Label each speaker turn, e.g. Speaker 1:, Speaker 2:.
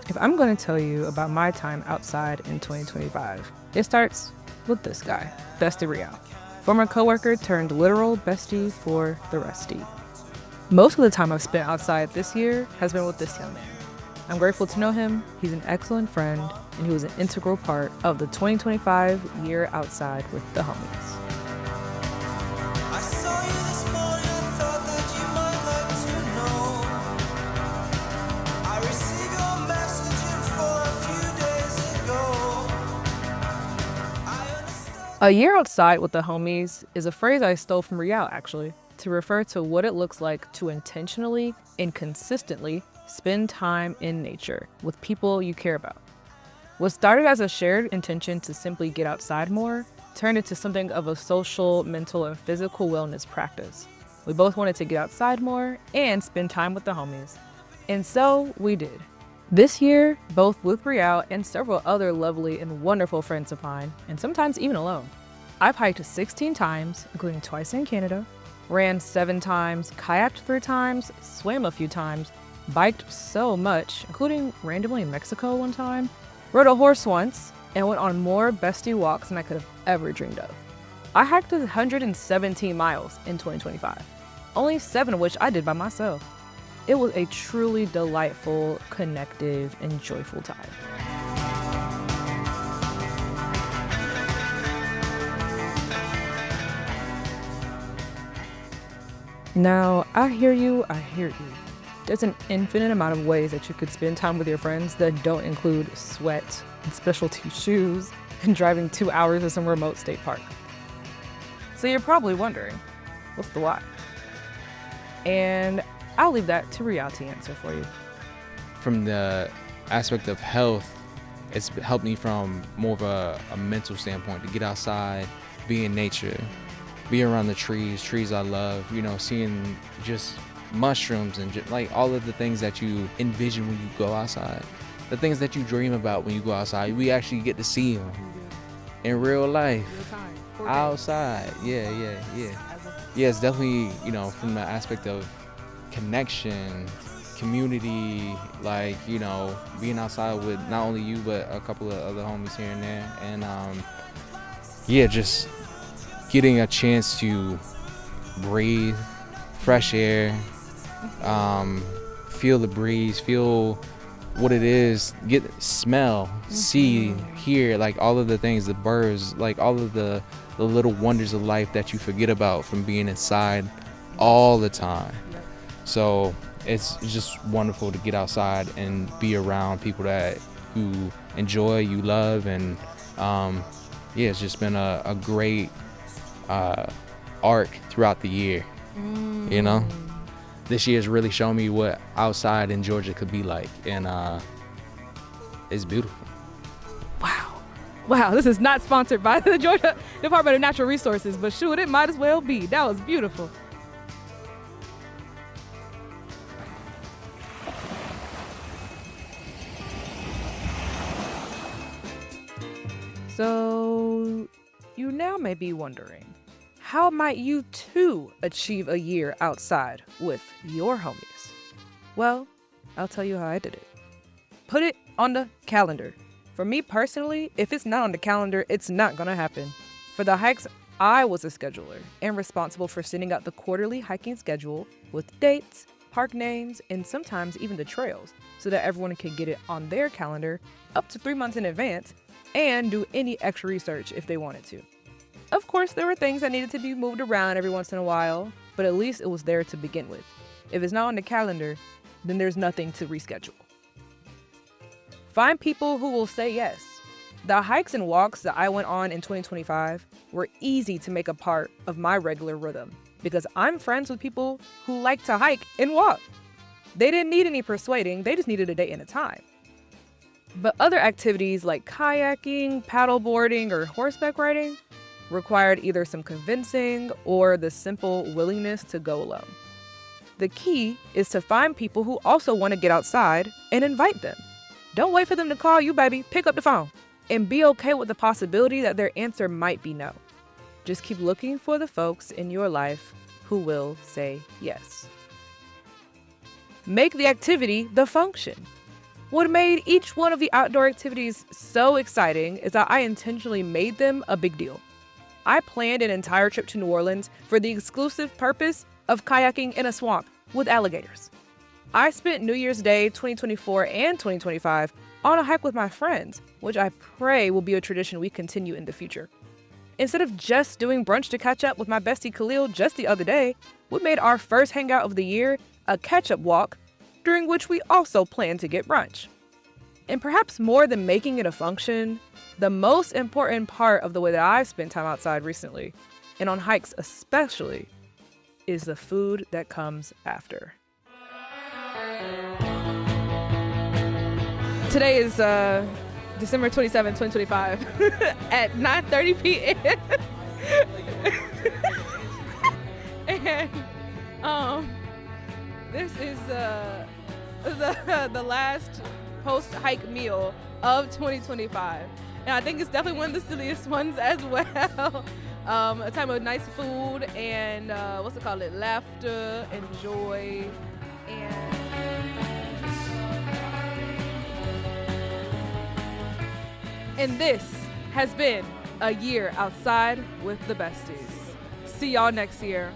Speaker 1: If I'm going to tell you about my time outside in 2025, it starts with this guy, Bestie Real, former coworker turned literal bestie for the restie. Most of the time I've spent outside this year has been with this young man. I'm grateful to know him. He's an excellent friend, and he was an integral part of the 2025 year outside with the homies.
Speaker 2: I saw you this morning and thought that you might like to know. I received your message for a few days ago. I understood.
Speaker 1: A year outside with the homies is a phrase I stole from Rial, actually, to refer to what it looks like to intentionally and consistently spend time in nature with people you care about. What started as a shared intention to simply get outside more turned into something of a social, mental, and physical wellness practice. We both wanted to get outside more and spend time with the homies. And so we did. This year, both with Rial and several other lovely and wonderful friends of mine, and sometimes even alone, I've hiked 16 times, including twice in Canada, ran 7 times, kayaked 3 times, swam a few times, biked so much, including randomly in Mexico one time, rode a horse once, and went on more bestie walks than I could have ever dreamed of. I hiked 117 miles in 2025, only 7 of which I did by myself. It was a truly delightful, connective, and joyful time. Now, I hear you. There's an infinite amount of ways that you could spend time with your friends that don't include sweat and specialty shoes and driving 2 hours to some remote state park. So you're probably wondering, what's the why? And I'll leave that to Rial to answer for you.
Speaker 3: From the aspect of health, it's helped me from more of a mental standpoint to get outside, be in nature, be around the trees I love, seeing just mushrooms and just, like all of the things that you envision when you go outside, the things that you dream about when you go outside. We actually get to see them in real life, outside. Yeah. It's definitely, from the aspect of connection, community, being outside with not only you but a couple of other homies here and there, and just getting a chance to breathe fresh air, feel the breeze, feel what it is, smell, see, hear, like all of the things, the birds, like all of the little wonders of life that you forget about from being inside all the time. So it's just wonderful to get outside and be around people that you enjoy, you love, and it's just been a great arc throughout the year. This year's really shown me what outside in Georgia could be like, and it's beautiful.
Speaker 1: Wow, this is not sponsored by the Georgia Department of Natural Resources, but shoot, it might as well be. That was beautiful. So, you now may be wondering, how might you too achieve a year outside with your homies? Well, I'll tell you how I did it. Put it on the calendar. For me personally, if it's not on the calendar, it's not gonna happen. For the hikes, I was a scheduler and responsible for sending out the quarterly hiking schedule with dates, park names, and sometimes even the trails, so that everyone could get it on their calendar up to 3 months in advance and do any extra research if they wanted to. Of course, there were things that needed to be moved around every once in a while, but at least it was there to begin with. If it's not on the calendar, then there's nothing to reschedule. Find people who will say yes. The hikes and walks that I went on in 2025 were easy to make a part of my regular rhythm because I'm friends with people who like to hike and walk. They didn't need any persuading, they just needed a date and a time. But other activities like kayaking, paddleboarding, or horseback riding required either some convincing or the simple willingness to go alone. The key is to find people who also want to get outside and invite them. Don't wait for them to call you, baby. Pick up the phone. And be okay with the possibility that their answer might be no. Just keep looking for the folks in your life who will say yes. Make the activity the function. What made each one of the outdoor activities so exciting is that I intentionally made them a big deal. I planned an entire trip to New Orleans for the exclusive purpose of kayaking in a swamp with alligators. I spent New Year's Day 2024 and 2025 on a hike with my friends, which I pray will be a tradition we continue in the future. Instead of just doing brunch to catch up with my bestie Khalil just the other day, we made our first hangout of the year a catch-up walk, during which we also plan to get brunch. And perhaps more than making it a function, the most important part of the way that I've spent time outside recently, and on hikes especially, is the food that comes after. Today is December 27, 2025 at 9:30 p.m. And this is the last post-hike meal of 2025. And I think it's definitely one of the silliest ones as well. A time of nice food and laughter and joy. And this has been a year outside with the besties. See y'all next year.